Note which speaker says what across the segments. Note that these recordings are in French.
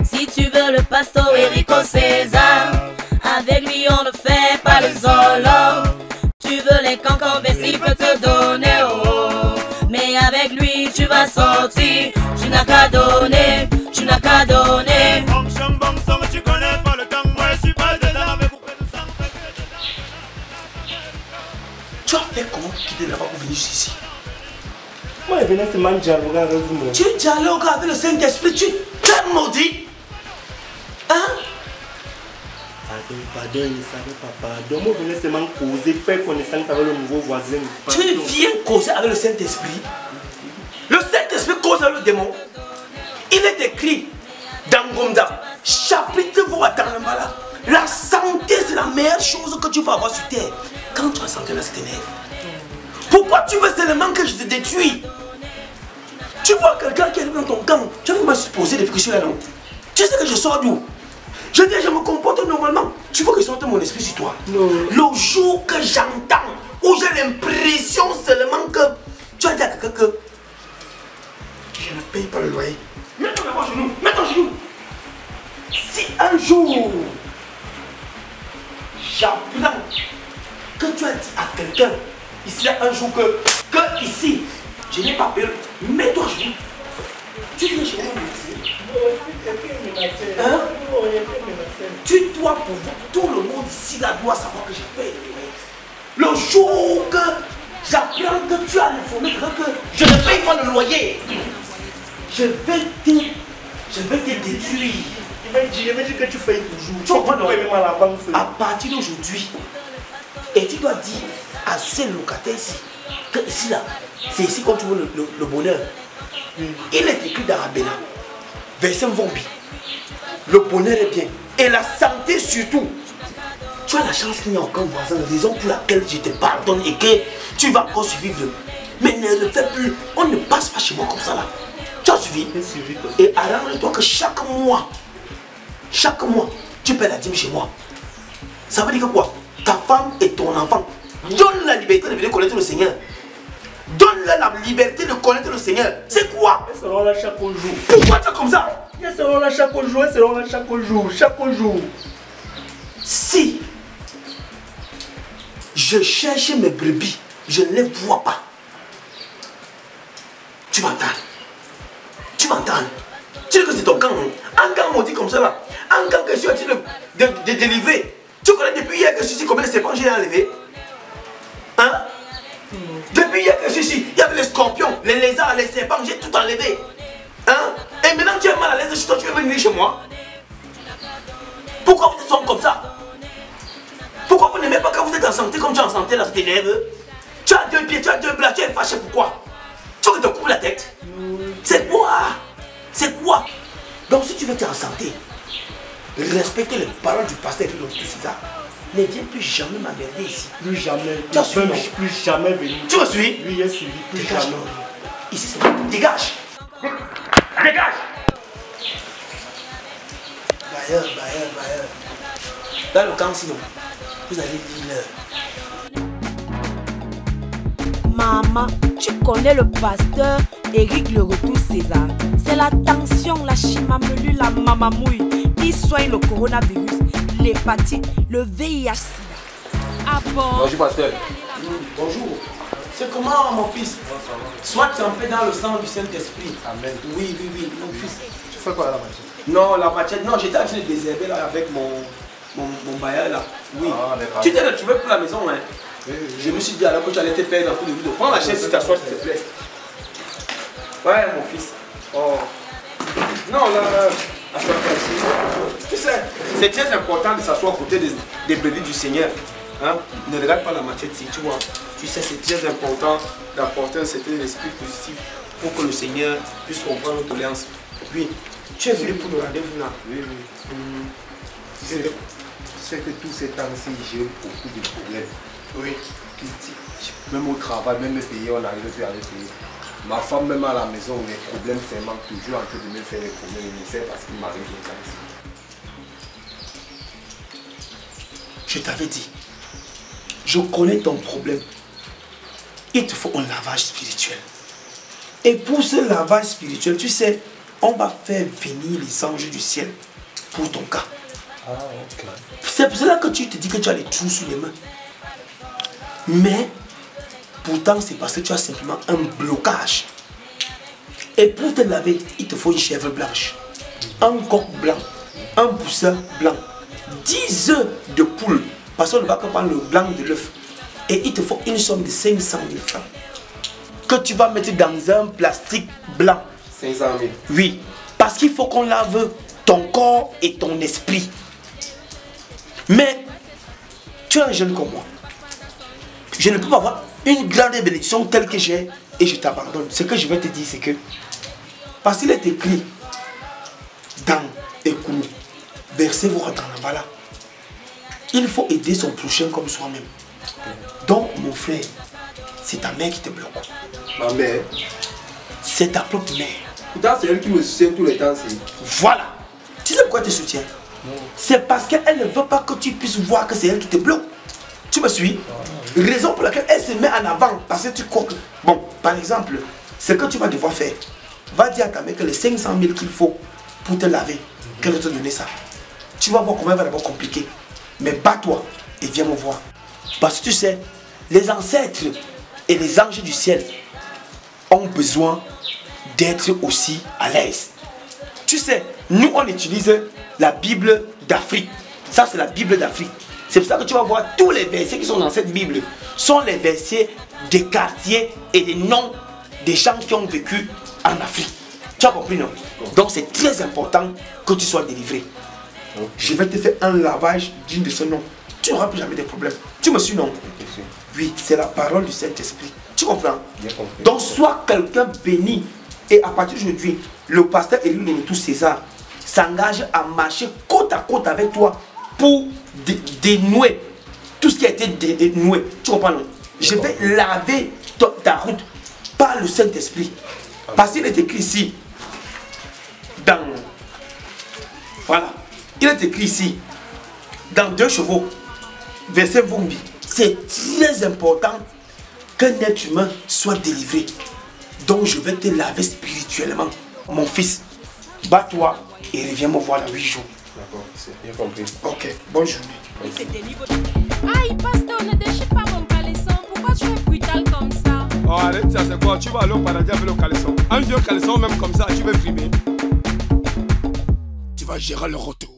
Speaker 1: Si tu veux le pasteur Enrico César, avec lui on ne fait pas le solo. Tu veux les cancans, il peut te donner, oh. Mais avec lui tu vas sortir. Tu n'as qu'à donner, tu n'as qu'à donner.
Speaker 2: Tu connais pas le temps, moi je suis pas dedans.
Speaker 3: Tu as fait comment pour quitter là-bas pour venir ici?
Speaker 4: Moi je venais seulement dialoguer avec vous.
Speaker 3: Tu dialogues avec le Saint-Esprit, tu es maudit. Hein?
Speaker 4: Pardon, il ne savait pas. Pardon, moi je venais seulement causer, faire connaissance avec le nouveau voisin.
Speaker 3: Tu viens causer avec le Saint-Esprit. Le Saint-Esprit cause avec le démon. Il est écrit dans Gomda, chapitre vous attend là. La santé c'est la meilleure chose que tu vas avoir sur terre. Quand tu as santé là, c'est t'énerve. Pourquoi tu veux seulement que je te détruise? Tu vois quelqu'un qui arrive dans ton camp, tu vas me supposer depuis que je suis là, non? Tu sais que je sors d'où? Je dis, je me comporte normalement. Tu veux que je sorte mon esprit sur toi?
Speaker 4: Non.
Speaker 3: Le jour que j'entends, où j'ai l'impression seulement que tu as dit à quelqu'un que je ne paye pas le loyer. Mets ton genou, mets ton genou. Si un jour, j'apprends que tu as dit à quelqu'un, ici un jour que ici, je n'ai pas payé, mets-toi à genoux. Tu viens chez moi, hein? Tu dois pouvoir, tout le monde ici là doit savoir que je paye le loyer. Le jour que j'apprends que tu as informé que je ne paye pas le loyer, je vais te détruire.
Speaker 4: Je vais dire que tu fais toujours.
Speaker 3: Tu comprends, non?
Speaker 4: Même à l'avance.
Speaker 3: À partir d'aujourd'hui, et tu dois dire à ces locataires ici que ici là, c'est ici qu'on trouve le bonheur. Il est écrit dans Rabena, verset 20. Le bonheur est bien. Et la santé surtout. Tu as la chance qu'il n'y a aucun voisin. La raison pour laquelle je te pardonne et que tu vas encore survivre. Mais ne le fais plus. On ne passe pas chez moi comme ça là. Tu as suivi? Et arrange-toi que chaque mois, tu paies la dîme chez moi. Ça veut dire que quoi? Ta femme et ton enfant. Donne la liberté de venir connaître le Seigneur. Donne-leur la liberté de connaître le Seigneur. C'est quoi?
Speaker 4: Ils seront là chaque jour.
Speaker 3: Pourquoi tu es comme ça?
Speaker 4: Ils seront là chaque jour, ils seront là chaque jour, chaque jour.
Speaker 3: Si je cherche mes brebis, je ne les vois pas. Tu m'entends? Tu m'entends? Tu dis que c'est ton camp. Un camp maudit comme ça là. Un camp que je suis en train de délivrer. Tu connais depuis hier que je suis ici combien de serpents j'ai enlevé? Hein? Depuis hier que je suis ici, il y avait les scorpions, les lézards, les serpents, j'ai tout enlevé. Hein? Et maintenant tu es mal à l'aise chez toi, tu veux venir chez moi? Pourquoi vous êtes comme ça? Pourquoi vous n'aimez pas quand vous êtes en santé comme tu es en santé là, ça t'énerve? Tu as deux pieds, tu as deux bras, tu es fâché, pourquoi? Tu veux que je te coupe la tête? C'est quoi? C'est quoi? Donc si tu veux être en santé, respectez les paroles du pasteur et de tout ça. Ne viens plus jamais m'emmerder ici.
Speaker 4: Plus jamais.
Speaker 3: Tu as suivi?
Speaker 4: Plus jamais venir.
Speaker 3: Tu me suis?
Speaker 4: Lui est suivi. Plus
Speaker 3: Dégage.
Speaker 4: jamais.
Speaker 3: Ici c'est bon. Dégage. Dégage. Bailleur. Dans le camp sinon, vous allez dire l'heure.
Speaker 1: Maman, tu connais le pasteur Eric Le Retour César. C'est la tension, la chimamelu, la mamamouille. Il soigne le coronavirus, l'hépatite, le VIH-Sida. Ah bon?
Speaker 5: Bonjour pasteur.
Speaker 3: Bonjour. C'est comment mon fils? Sois trempé dans le sang du Saint-Esprit.
Speaker 5: Amen.
Speaker 3: Oui, mon fils.
Speaker 5: Tu fais quoi là, machette?
Speaker 3: Non, la machette, non, j'étais en train de désherber là avec mon bailleur là. Oui.
Speaker 5: Ah, d'accord.
Speaker 3: Tu t'es retrouvé pour la maison, hein?
Speaker 5: Oui.
Speaker 3: Je me suis dit alors que tu allais te perdre dans tout le vidéo. Prends la chaise, tu t'assois, s'il te plaît. Ouais, mon fils. Oh. Non, là, assois-toi ici. Tu sais, c'est très important de s'asseoir à côté des brebis du Seigneur. Hein? Ne regarde pas la machette ici, tu vois. Tu sais, c'est très important d'apporter un certain esprit positif pour que le Seigneur puisse comprendre notre doléance. Oui. Tu es venu pour le rendez-vous là.
Speaker 5: Oui. C'est que tous ces temps-ci, j'ai eu beaucoup de problèmes.
Speaker 3: Oui.
Speaker 5: Même au travail, même les pays, on n'arrive plus à les payer. Ma femme, même à la maison, les problèmes, c'est même toujours en train de me faire des problèmes. Je sais parce qu'il m'arrive des temps ici.
Speaker 3: Je t'avais dit, je connais ton problème. Il te faut un lavage spirituel. Et pour ce lavage spirituel, tu sais, on va faire venir les anges du ciel pour ton cas.
Speaker 4: Ah, ok.
Speaker 3: C'est pour cela que tu te dis que tu as les trous sur les mains. Mais, pourtant, c'est parce que tu as simplement un blocage. Et pour te laver, il te faut une chèvre blanche, un coq blanc, un poussin blanc, 10 œufs de poule, parce qu'on ne va que prendre le blanc de l'œuf. Et il te faut une somme de 500 000 francs que tu vas mettre dans un plastique blanc.
Speaker 5: 500 000.
Speaker 3: Oui, parce qu'il faut qu'on lave ton corps et ton esprit. Mais, tu es un jeune comme moi. Je ne peux pas avoir une grande bénédiction telle que j'ai et je t'abandonne. Ce que je vais te dire, c'est que, parce qu'il est écrit dans Ekoum, verset vous là, il faut aider son prochain comme soi-même. Donc, mon frère, c'est ta mère qui te bloque.
Speaker 5: Ma mère.
Speaker 3: C'est ta propre mère.
Speaker 5: Pourtant, c'est elle qui me soutient tout le temps.
Speaker 3: Voilà. Tu sais pourquoi elle te soutient? C'est parce qu'elle ne veut pas que tu puisses voir que c'est elle qui te bloque. Tu me suis? Raison pour laquelle elle se met en avant. Parce que tu crois que... Bon, par exemple, ce que tu vas devoir faire, va dire à ta mère que les 500 000 qu'il faut pour te laver, qu'elle va te donner ça. Tu vas voir comment elle va d'abord compliquer. Mais bats-toi et viens me voir. Parce que tu sais, les ancêtres et les anges du ciel ont besoin d'être aussi à l'aise. Tu sais, nous on utilise la Bible d'Afrique. Ça c'est la Bible d'Afrique. C'est pour ça que tu vas voir tous les versets qui sont dans cette Bible sont les versets des quartiers et des noms des gens qui ont vécu en Afrique. Tu as compris, non? Donc c'est très important que tu sois délivré. Je vais te faire un lavage digne de ce nom. Tu n'auras plus jamais de problème. Tu me suis, non? Oui, c'est la parole du Saint-Esprit. Tu comprends? Donc sois quelqu'un béni. Et à partir d'aujourd'hui, le pasteur Éric Lonitou César s'engage à marcher côte à côte avec toi pour dénouer tout ce qui a été dénoué. Tu comprends, non? Je vais laver ta route par le Saint-Esprit. Parce qu'il est écrit ici, dans... Voilà. Il est écrit ici, dans 2 chevaux, verset Vombi. C'est très important qu'un être humain soit délivré. Donc je vais te laver spirituellement. Mon fils, bats-toi et reviens me voir dans 8 jours.
Speaker 5: D'accord, c'est bien compris.
Speaker 3: Ok, bonne journée.
Speaker 6: Aïe, pasteur, ne déchire pas mon caleçon. Pourquoi tu es brutal comme ça?
Speaker 2: Oh, arrête ça, c'est quoi? Tu vas aller au paradis avec le caleçon. Un vieux caleçon, même comme ça, tu veux frimer.
Speaker 3: Tu vas gérer le retour.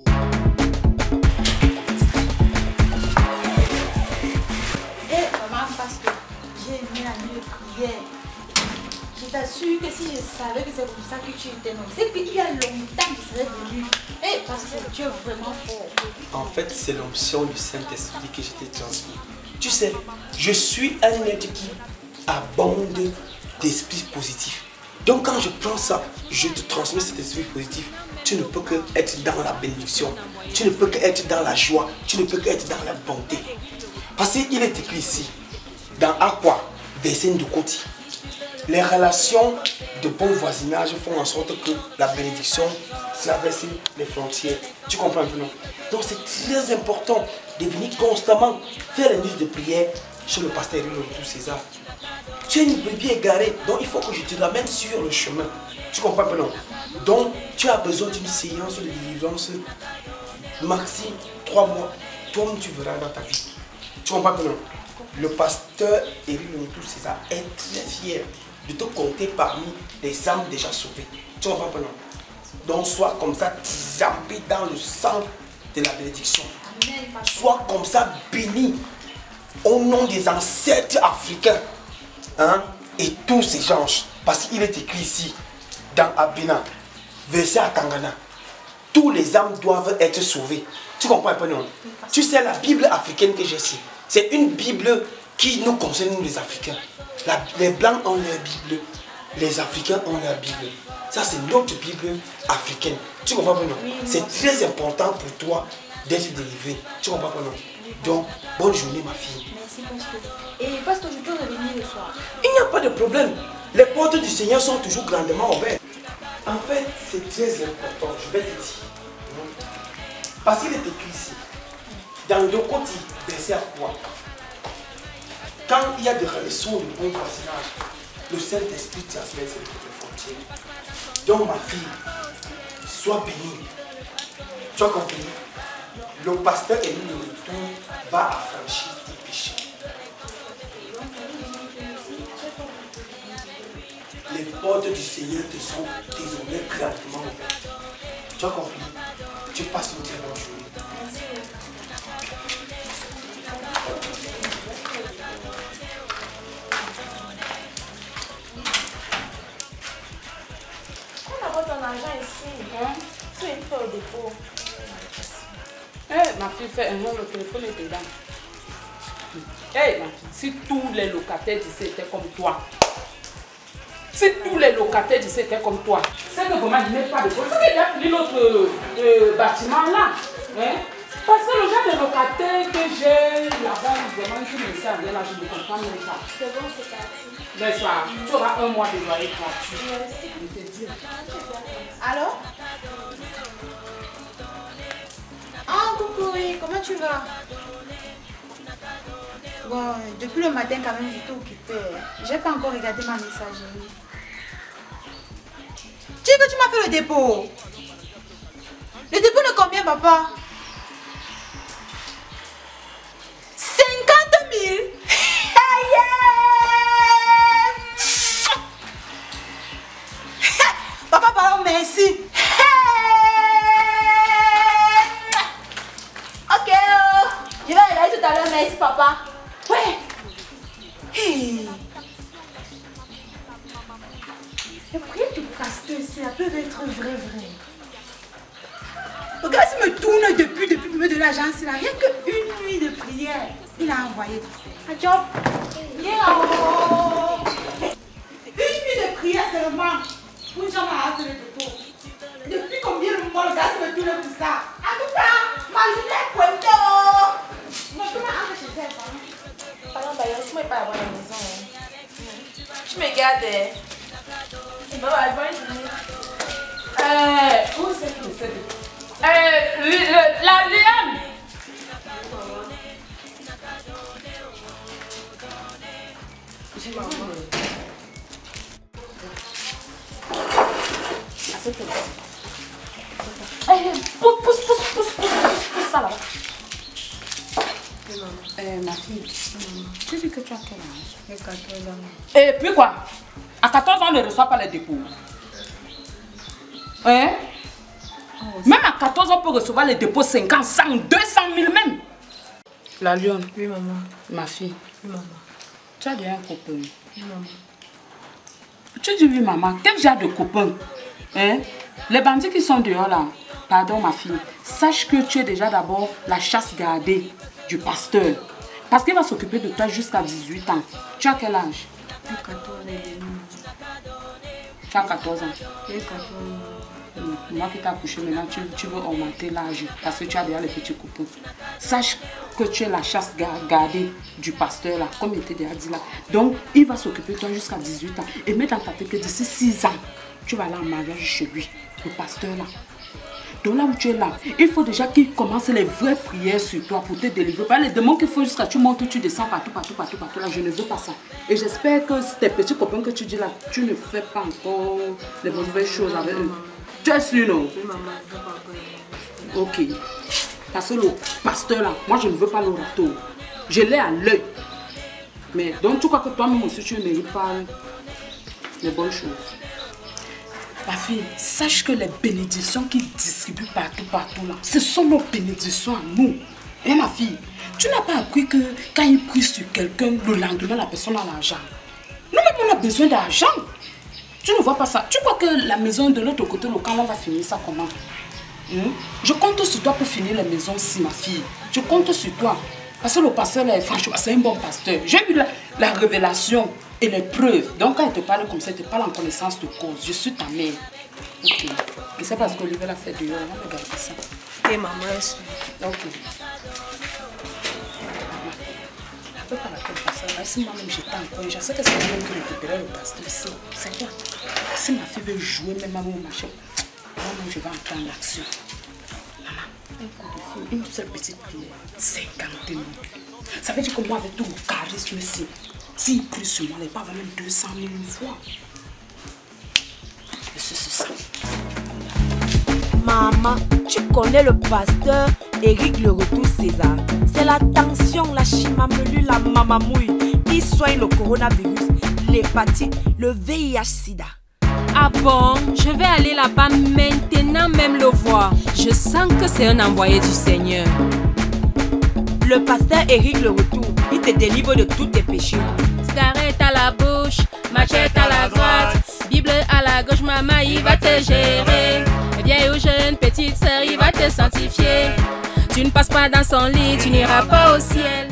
Speaker 7: Maman, parce que j'ai mis la nuit de prière. Je t'assure que si je savais que c'est comme ça que tu étais, non, c'est qu'il y a longtemps que je serais venu. Et parce que tu es vraiment fort.
Speaker 3: En fait, c'est l'onction du Saint-Esprit que je t'ai transmis. Tu sais, je suis un être qui abonde d'esprit positif. Donc quand je prends ça, je te transmets cet esprit positif. Tu ne peux que être dans la bénédiction. Tu ne peux que être dans la joie. Tu ne peux que être dans la bonté. Parce qu'il est écrit ici, dans Aqua, verset de côté. Les relations de bon voisinage font en sorte que la bénédiction traverse les frontières. Tu comprends un peu, non? Donc c'est très important de venir constamment faire les nuits de prière chez le pasteur Éric Lonitou César. Tu es une brebis égarée, donc il faut que je te ramène sur le chemin. Tu comprends un peu, non? Donc tu as besoin d'une séance de délivrance maxi 3 mois. Toi-même tu verras dans ta vie. Tu comprends un peu, non? Le pasteur Éric Lonitou César est très fier de te compter parmi les âmes déjà sauvées. Tu comprends pas, non? Donc sois comme ça, trempé dans le sang de la bénédiction. Sois comme ça, béni au nom des ancêtres africains, hein? Et tous ces gens. Parce qu'il est écrit ici, dans Abena, verset à Tangana, tous les âmes doivent être sauvées. Tu comprends un peu, non? Tu sais, la Bible africaine que j'ai ici, c'est une Bible qui nous concerne, nous les Africains. Les Blancs ont leur Bible, les Africains ont leur Bible. Ça, c'est notre Bible africaine. Tu comprends pas, non? C'est très important pour toi d'être délivré. Tu comprends pas, non? Donc, bonne journée, ma fille.
Speaker 7: Merci, pasteur. Et pasteur, je peux revenir le soir?
Speaker 3: Il n'y a pas de problème. Les portes du Seigneur sont toujours grandement ouvertes. En fait, c'est très important. Je vais te dire. Parce qu'il est écrit ici, dans le côté, verset à quoi? Quand il y a des relations de bon voisinage, le Saint-Esprit transmet les frontières. Donc ma fille, sois béni. Tu as compris? Le pasteur Élie le retour va affranchir tes péchés. Les portes du Seigneur te sont désormais gratuitement ouvertes. Tu as compris? Tu passes une très bonne journée.
Speaker 7: On a ton argent ici. Hein? Tu es fait au dépôt.
Speaker 8: Ma fille fait un jour, le téléphone est dedans. Ma fille, si tous les locataires d'ici étaient comme toi, si tous les locataires d'ici étaient comme toi, c'est que vraiment il n'est pas de problème. C'est qu'il a fini notre bâtiment là. Hein? Parce que le genre de locataires que j'ai là-bas, vraiment, qui me servent là, je ne comprends même pas.
Speaker 7: C'est bon, c'est parti.
Speaker 8: Ben, ça, tu auras un mois de loyer gratuit.
Speaker 7: Merci.
Speaker 8: Je te dis.
Speaker 7: Allô? Ah, coucou, oui, comment tu vas? Bon, depuis le matin, quand même, j'étais occupée. J'ai pas encore regardé ma messagerie. Tu dis que tu m'as fait le dépôt? Le dépôt de combien, papa? 50 000? Papa, pardon, merci. Ok, je vais aller tout à l'heure, merci papa. Ouais. Hey. Les prières du pasteur, ça peut être vrai. Regarde, s'il me tourne depuis de l'agence, il n'a rien qu'une nuit de prière. Il a envoyé tout ça. Job. Une nuit de prière seulement. Pour jamais arrêter le dépôt. Depuis combien de mois le gars se me tourne pour ça? En tout cas, ma journée est pointée. Non, comment aller chez elle? Pardon, d'ailleurs, si moi pas avoir la maison. Tu me gardes. Bonne journée.
Speaker 8: Où c'est que c'est? La liane. Pousse ça là. Ma fille, tu dis que tu as quel âge? J'ai 14 ans. Et puis quoi? À 14 ans, on ne reçoit pas les dépôts. Hein? Même à 14 ans, on peut recevoir les dépôts 50, 100, 200 000 même. La lionne.
Speaker 6: Oui, maman.
Speaker 8: Ma fille.
Speaker 6: Oui, maman.
Speaker 8: Tu as déjà un copain?
Speaker 6: Oui, maman.
Speaker 8: Tu dis oui, maman. Quel genre de copain? Hein? Les bandits qui sont dehors là, pardon ma fille, sache que tu es déjà d'abord la chasse gardée du pasteur. Parce qu'il va s'occuper de toi jusqu'à 18 ans. Tu as quel âge?
Speaker 6: J'ai 14 ans.
Speaker 8: Tu as 14 ans.
Speaker 6: J'ai 14 ans.
Speaker 8: Moi qui t'ai accouché maintenant, tu veux augmenter l'âge parce que tu as déjà les petits copains. Sache que tu es la chasse gardée du pasteur là, comme il était déjà dit là. Donc, il va s'occuper de toi jusqu'à 18 ans. Et mets dans ta tête que d'ici 6 ans, tu vas aller en mariage chez lui, le pasteur là. Donc là où tu es là, il faut déjà qu'il commence les vraies prières sur toi pour te délivrer. Pas les démons qu'il faut jusqu'à tu montes, tu descends partout là. Je ne veux pas ça. Et j'espère que tes petits copains que tu dis là, tu ne fais pas encore les mauvaises choses avec eux. Tu es sûr, non?
Speaker 6: Oui, maman, je ne veux pas.
Speaker 8: Ok. Parce que le pasteur là, moi je ne veux pas le retour. Je l'ai à l'œil. Mais donc tu crois que toi-même aussi tu ne mérites pas les bonnes choses. Ma fille, sache que les bénédictions qu'ils distribuent partout là, ce sont nos bénédictions à nous. Et ma fille, tu n'as pas appris que quand ils prient sur quelqu'un, le lendemain la personne a l'argent. Nous-mêmes on a besoin d'argent. Tu ne vois pas ça. Tu crois que la maison de l'autre côté, le camp, on va finir ça comment? Je compte sur toi pour finir les maisons ici, ma fille. Je compte sur toi. Parce que le pasteur, là, franchement, c'est un bon pasteur. J'ai eu la révélation et les preuves. Donc, quand il te parle comme ça, il te parle en connaissance de cause. Je suis ta mère. Ok. Et c'est parce qu'Olivier l'a fait dehors. On va regarder ça.
Speaker 6: Et maman, elle suit.
Speaker 8: Ok. Je ne peux pas la faire ça. Si moi-même j'étais en coin, je sais que c'est moi-même qui récupérais le pasteur ici. C'est quoi? Si ma fille veut jouer même à mon machin, moi-même je vais entrer en action. Maman, une seule petite prière, 50 000. Ça veut dire que moi, avec tout mon charisme ici, s'il prie sur moi, il va avoir même 200 000 fois. Et c'est ça.
Speaker 1: Maman, tu connais le pasteur Eric Le Retour César. C'est la tension, la chimamelu, la mamamouille. Il soigne le coronavirus, l'hépatite, le VIH-Sida.
Speaker 6: Ah bon, je vais aller là-bas maintenant même le voir. Je sens que c'est un envoyé du Seigneur.
Speaker 1: Le pasteur Eric Le Retour, il te délivre de tous tes péchés.
Speaker 6: Cigarette à la bouche, machette à la droite, Bible à la gauche, maman, il va te gérer. Vieille ou jeune, petite sœur, il va te sanctifier. Tu ne passes pas dans son lit, tu n'iras pas au ciel.